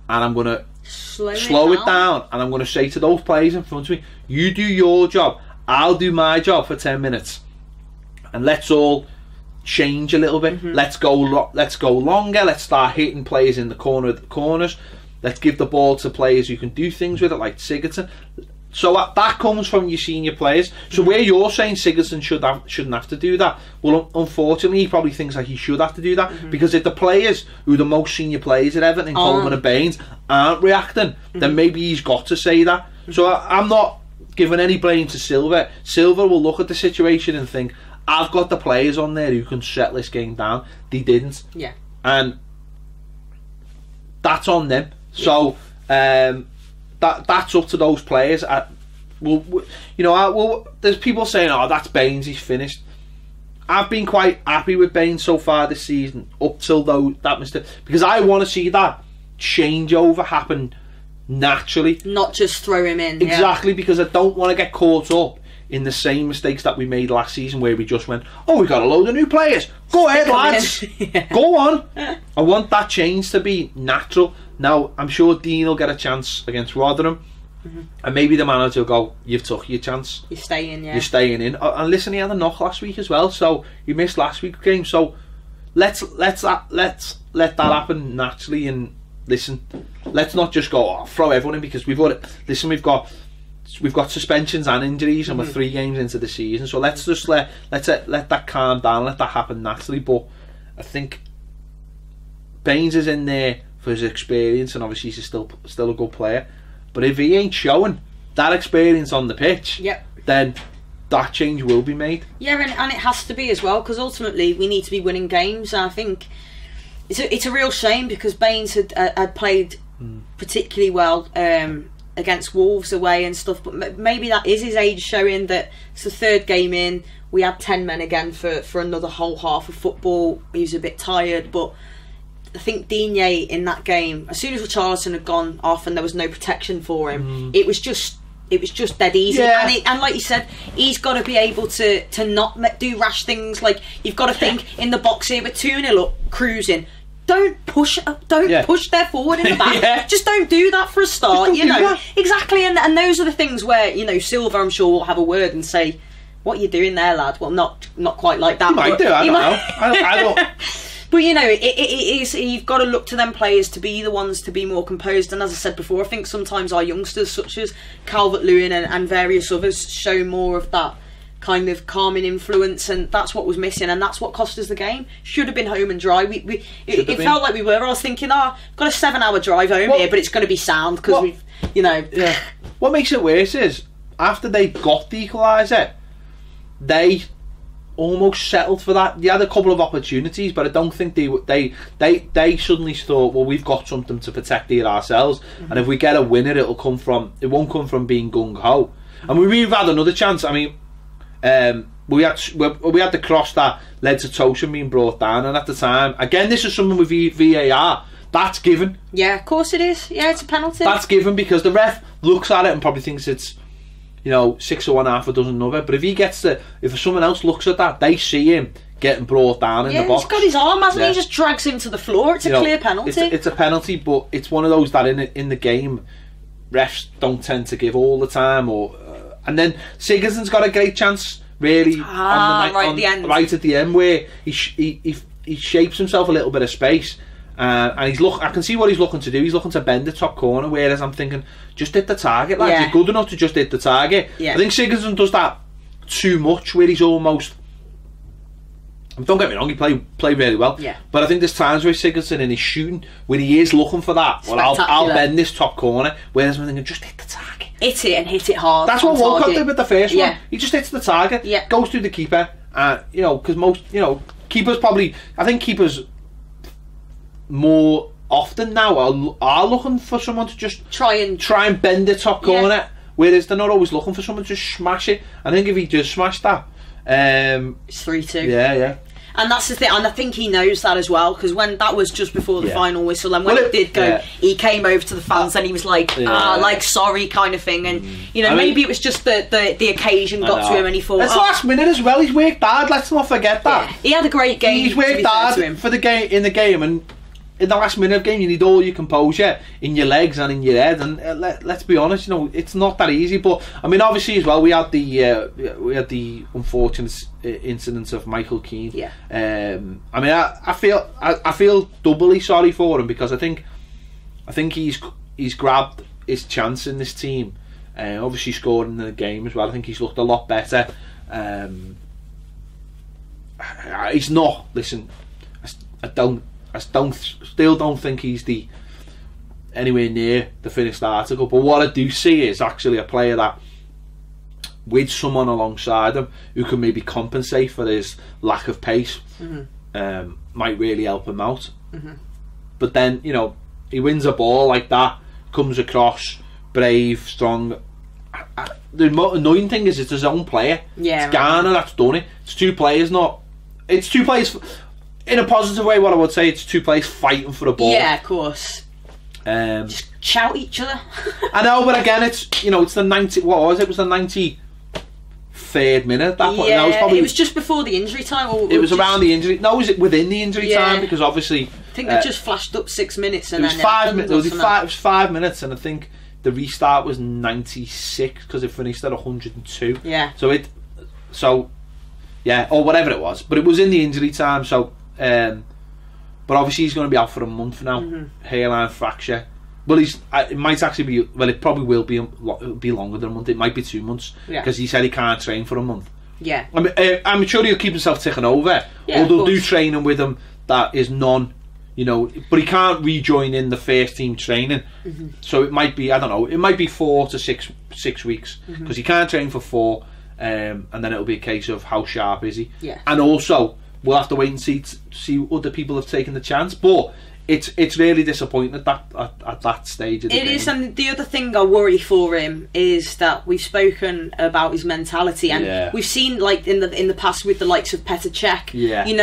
and I'm going to slow it down, and I'm going to say to those players in front of me, you do your job, I'll do my job for 10 minutes, and let's all change a little bit. Let's go longer. Let's start hitting players in the corners. Let's give the ball to players who can do things with it, like Sigurdsson. So that comes from your senior players. So where you're saying Sigurdsson shouldn't have to do that, well, unfortunately, he probably thinks like he should have to do that, because if the players who are the most senior players at Everton, Coleman and Baines, aren't reacting, then maybe he's got to say that. So I'm not giving any blame to Silva. Silva will look at the situation and think, I've got the players on there who can settle this game down. They didn't. Yeah. And that's on them. So that's up to those players. There's people saying, "Oh, that's Baines. He's finished." I've been quite happy with Baines so far this season, up till that mistake, because I want to see that changeover happen naturally, not just throw him in. Exactly, because I don't want to get caught up in the same mistakes that we made last season, where we just went, oh, we got a load of new players, go ahead lads, go on. I want that change to be natural. Now I'm sure Dean will get a chance against Rotherham, and maybe the manager will go, you've took your chance, you're staying in. And listen, he had a knock last week as well, so you missed last week's game, so let's let that happen naturally. And listen, let's not just go, throw everyone in, because we've got suspensions and injuries, and we're 3 games into the season, so let's just let that calm down, let that happen naturally. But I think Baines is in there for his experience, and obviously he's still a good player, but if he ain't showing that experience on the pitch, then that change will be made. And it has to be as well, because ultimately we need to be winning games. And I think it's a real shame, because Baines had played particularly well against Wolves away and stuff, but maybe that is his age showing, that it's the 3rd game in, we had 10 men again for another whole half of football. He was a bit tired, but I think Digne in that game, as soon as Richarlison had gone off and there was no protection for him, it was just dead easy. And like you said, he's got to be able to not do rash things. Like, you've got to think, in the box here, we're 2-0 up, cruising, don't push their forward in the back. Just don't do that for a start, exactly. And those are the things where, Silva, I'm sure, will have a word and say, what are you doing there, lad? Well, not quite like that. He might do, I don't know. I don't But you know, it is, you've got to look to them players to be the ones to be more composed. And as I said before, I think sometimes our youngsters, such as Calvert-Lewin and various others, show more of that kind of calming influence, and that's what was missing, and that's what cost us the game. Should have been home and dry. It felt like we were. I was thinking, got a 7-hour drive home here, but it's going to be sound because we've, you know. Yeah. What makes it worse is after they got the equaliser, they almost settled for that. They had a couple of opportunities, but I don't think they suddenly thought, well, we've got something to protect here ourselves, and if we get a winner, it won't come from being gung ho. And we've had another chance. I mean, we had the cross that led to Tosin being brought down, and at the time, again, this is something with VAR. That's given. Yeah, of course it is. Yeah, it's a penalty. That's given because the ref looks at it and probably thinks it's, 6 of one, half a dozen another. But if someone else looks at that, they see him getting brought down in the box. He's got his arm, hasn't he? He just drags him to the floor. It's a clear penalty. It's a penalty, but it's one of those that in the game, refs don't tend to give all the time. And then Sigurdsson's got a great chance, really, right at the end, where he shapes himself a little bit of space. And I can see what he's looking to do. He's looking to bend the top corner, whereas I'm thinking, just hit the target, lads. You're good enough to just hit the target. I think Sigurdsson does that too much, where he's almost, don't get me wrong, he played really well, but I think there's times where Sigurdsson in his shooting, where he is looking for that, well, I'll bend this top corner, whereas I'm thinking, just hit the target. Hit it and hit it hard. That's what Walcott did with the first one. He just hits the target, goes through the keeper, because most, keepers probably, I think keepers more often now are looking for someone to just try and bend the top corner, whereas they're not always looking for someone to just smash it. I think if he just smashed that, it's 3-2. Yeah. And that's the thing, and I think he knows that as well, because when that was just before the final whistle, and when it did go, he came over to the fans and he was like, sorry, kind of thing, and maybe it was just the occasion got to him, and he thought, it's last minute as well. He's worked hard. Let's not forget that. He had a great game. He's worked hard for the game in the game, and in the last minute of the game, you need all your composure in your legs and in your head. And let's be honest, it's not that easy. But I mean, obviously as well, we had the unfortunate incident of Michael Keane. I mean, I feel doubly sorry for him, because I think he's grabbed his chance in this team. Obviously scored in the game as well. I think he's looked a lot better. He's not. Listen, I still don't think he's anywhere near the finished article, but what I do see is actually a player that, with someone alongside him who can maybe compensate for his lack of pace, might really help him out. But then, he wins a ball like that, comes across brave, strong. The annoying thing is it's his own player. It's Garner that's done it. It's two players in a positive way. What I would say, it's two players fighting for the ball. Yeah, of course. Just shout each other. I know, but again, it's it's the 90. What was it? It was the 93rd minute. At that point, it was just before the injury time. It was around the injury. No, was it within the injury time? Because obviously, I think they just flashed up 6 minutes, and it was 5 minutes. It was 5 minutes, and I think the restart was 96 because it finished at 102. Yeah. Or whatever it was, but it was in the injury time. So. But obviously he's going to be out for a month now. Hairline fracture. Well, it might actually be. Well, it probably will be. It'll be longer than a month. It might be 2 months because he said he can't train for a month. Yeah. I mean, I'm sure he'll keep himself ticking over. Yeah, or they'll do training with him that is but he can't rejoin in the first team training. So it might be. I don't know. It might be 4 to 6 weeks because he can't train for 4, and then it'll be a case of how sharp is he. Yeah. And also, we'll have to wait and see other people have taken the chance, but it's really disappointing at that stage of the game. It is, and the other thing I worry for him is that we've spoken about his mentality, and we've seen like in the past with the likes of Petr Cech,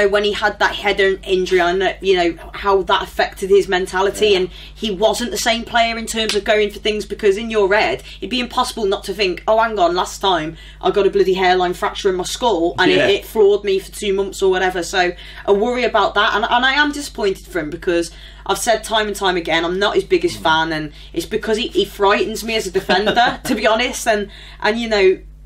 when he had that head injury, and how that affected his mentality, and he wasn't the same player in terms of going for things, because in your head it'd be impossible not to think, oh hang on, last time I got a bloody hairline fracture in my skull and it floored me for 2 months or whatever. So I worry about that, and I am disappointed for him, because I've said time and time again, I'm not his biggest fan, and it's because he frightens me as a defender, to be honest. And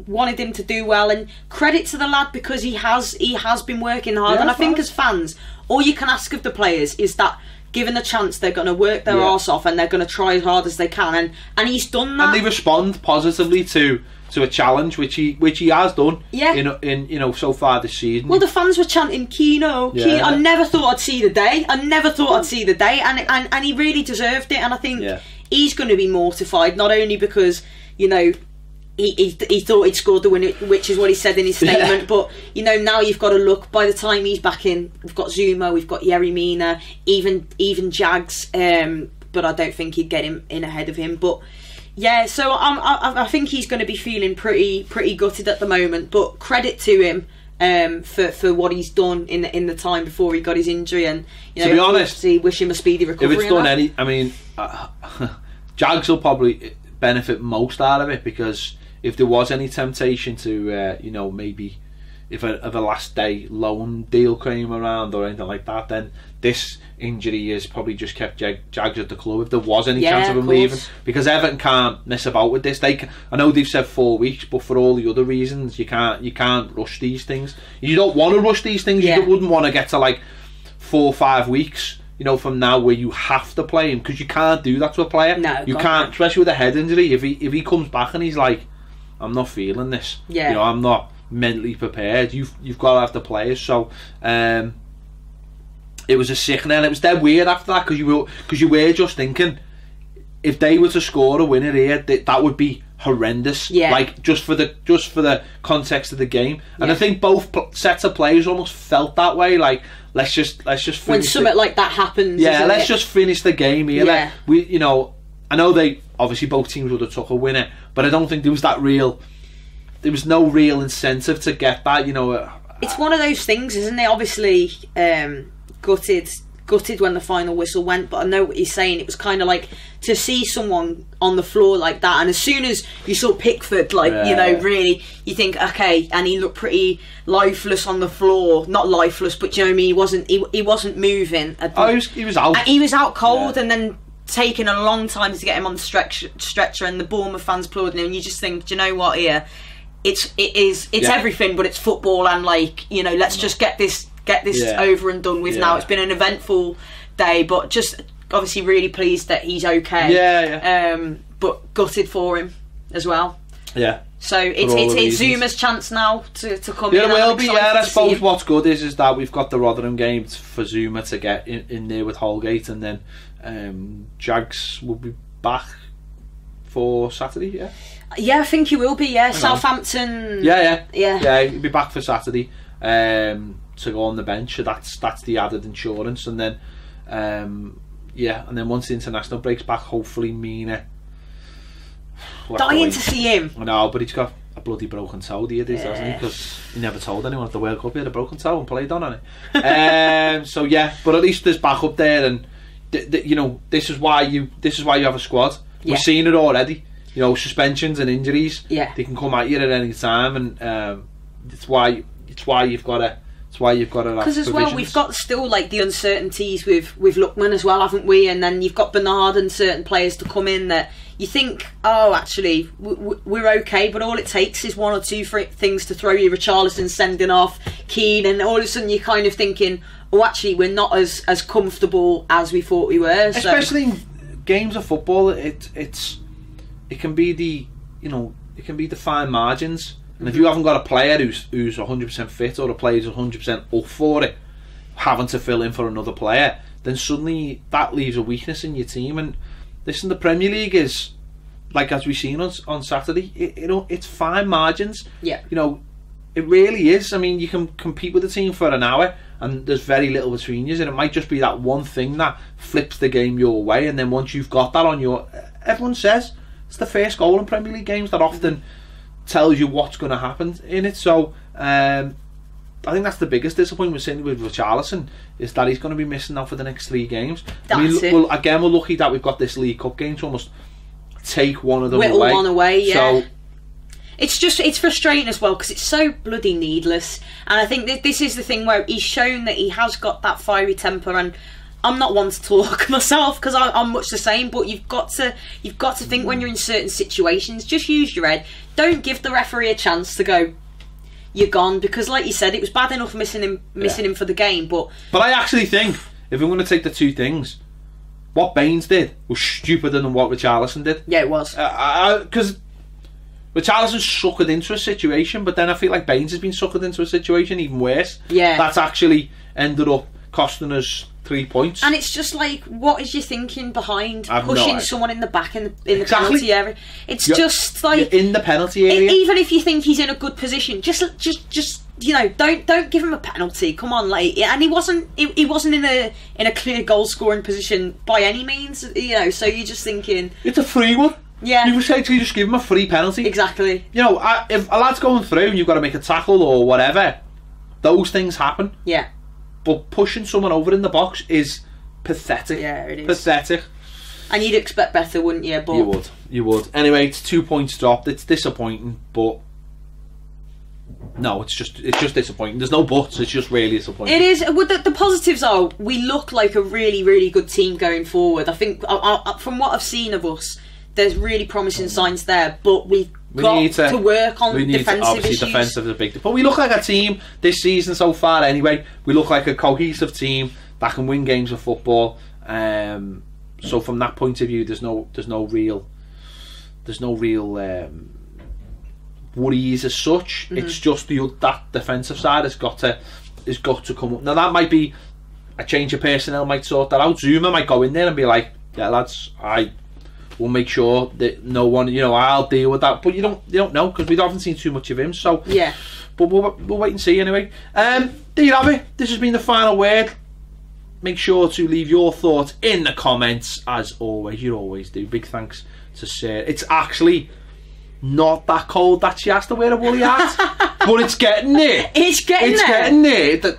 wanted him to do well, and credit to the lad because he has been working hard. And I think as fans, all you can ask of the players is that given the chance, they're going to work their arse off and they're going to try as hard as they can, and he's done that. And they respond positively to a challenge, which he has done. In so far this season. Well, the fans were chanting Keano. I never thought I'd see the day. And he really deserved it. And I think he's going to be mortified, not only because he thought he'd scored the winner, which is what he said in his statement. But now you've got to look. By the time he's back in, we've got Zuma, we've got Yerry Mina, even Jags. But I don't think he'd get him in ahead of him. But yeah, so I think he's going to be feeling pretty gutted at the moment. But credit to him for what he's done in the time before he got his injury. And to be honest, wish him a speedy recovery. If it's done Jags will probably benefit most out of it, because if there was any temptation to maybe if a last day loan deal came around or anything like that, then this injury has probably just kept Jags at the club if there was any chance of him leaving, because Everton can't mess about with this. I know they've said 4 weeks, but for all the other reasons, you can't rush these things. You don't want to rush these things. You wouldn't want to get to like 4 or 5 weeks from now where you have to play him, because you can't do that to a player. No, you can't, especially with a head injury. If he comes back and he's like, I'm not feeling this. I'm not mentally prepared. You've got to have the players. So it was a sickening. It was dead weird after that, because you were just thinking, if they were to score a winner here, that would be horrendous. Like just for the context of the game. And I think both sets of players almost felt that way. Like let's just finish when something like that happens. Let's just finish the game here. Like, I know they obviously both teams would have took a winner, but I don't think there was no real incentive to get that. It's one of those things, isn't it? Obviously, gutted when the final whistle went, but I know what you're saying. It was kind of like to see someone on the floor like that, and as soon as you saw Pickford, really, you think, okay, and he looked pretty lifeless on the floor. Not lifeless, but you know what I mean. He wasn't moving. He was out. He was out cold, and then taking a long time to get him on the stretcher, and the Bournemouth fans applauding him. And you just think, do you know what? Here, it's everything, but it's football, and let's just get this over and done with now. It's been an eventful day, but just obviously really pleased that he's okay. But gutted for him as well. So it's Zuma's chance now to come in. It will be. I suppose what's good is that we've got the Rotherham game for Zuma to get in there with Holgate, and then Jags will be back for Saturday. I think he will be. Southampton. He'll be back for Saturday to go on the bench. So that's the added insurance, and then and then once the international breaks back, hopefully Mina. Dying to see him. I know, but he's got a bloody broken toe, hasn't he? Because he never told anyone at the World Cup he had a broken toe and played on it. But at least there's backup there, and this is why you have a squad. We've seen it already. Suspensions and injuries. They can come at you at any time, and it's why you've got to. Because as well, we've got still the uncertainties with Lookman as well, haven't we? And then you've got Bernard and certain players to come in that you think, oh, actually, we're okay, but all it takes is one or two things to throw you. Richarlison sending off, Keane, and all of a sudden you're kind of thinking, oh, actually, we're not as comfortable as we thought we were. Especially in games of football, it can be the fine margins. And if you haven't got a player who's 100% fit, or a player who's 100% up for it, having to fill in for another player, then suddenly that leaves a weakness in your team. And listen, the Premier League is, as we've seen on Saturday, it's fine margins. It really is. I mean, you can compete with the team for an hour, and there's very little between you, and it might just be that one thing that flips the game your way. And then once you've got that on everyone says it's the first goal in Premier League games that often tells you what's going to happen in it. So I think that's the biggest disappointment we're seeing with Richarlison, is that he's going to be missing now for the next 3 games. We're lucky that we've got this League Cup game to almost take one of them Whittle away. One away, So it's frustrating as well, because it's so bloody needless. And I think this is the thing where he's shown that he has got that fiery temper, and I'm not one to talk myself because I'm much the same. But you've got to think when you're in certain situations. Just use your head. Don't give the referee a chance to go, you're gone, because like you said, it was bad enough missing him for the game. But I actually think if I'm going to take the two things, what Baines did was stupider than what Richarlison did. Yeah, it was. Because Richarlison suckered into a situation, but then I feel like Baines has been suckered into a situation even worse. Yeah. That's actually ended up costing us 3 points. And it's just like, what is your thinking behind I've pushing someone in the back in the penalty area? It's just like, you're in the penalty area. Even if you think he's in a good position, just you know, don't give him a penalty. Come on, like, and he wasn't in a clear goal scoring position by any means. You know, so you're just thinking it's a free one. Yeah, you essentially just give him a free penalty. Exactly. You know, if a lad's going through and you've got to make a tackle or whatever, those things happen. Yeah. But pushing someone over in the box is pathetic. Yeah, it is pathetic. And you'd expect better, wouldn't you? But you would. Anyway, it's 2 points dropped. It's disappointing, but no, it's just disappointing. There's no buts. It's just really disappointing. It is. Well, the positives are we look like a really, really good team going forward. I think from what I've seen of us, there's really promising signs there. But we need to work on defensive issues. Defensive is a big thing. But we look like a team this season so far. Anyway, we look like a cohesive team that can win games of football. So from that point of view, there's no real worries as such. Mm-hmm. It's just that defensive side has got to come up. Now that might be a change of personnel might sort that out. Zuma might go in there and be like, yeah lads, I will make sure that no one, you know, I'll deal with that. But you don't know because we haven't seen too much of him. So yeah, but we'll wait and see anyway. There you have it. This has been the final word. Make sure to leave your thoughts in the comments as always. You always do. Big thanks to Sarah. It's actually not that cold that she has to wear a woolly hat, but it's getting there. It's getting there.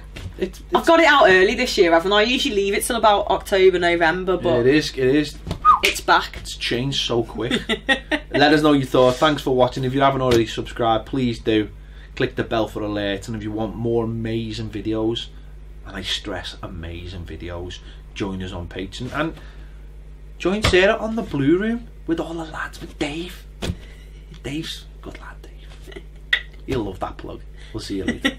I've got it out early this year, haven't I? Usually leave it till about October, November, but it is. It's back. It's changed so quick. Let us know your thoughts. Thanks for watching. If you haven't already subscribed, please do. Click the bell for alerts, and if you want more amazing videos, and I stress amazing videos, join us on Patreon and join Sarah on the Blue Room with all the lads, with Dave. Dave's a good lad, Dave. You'll love that plug. We'll see you later.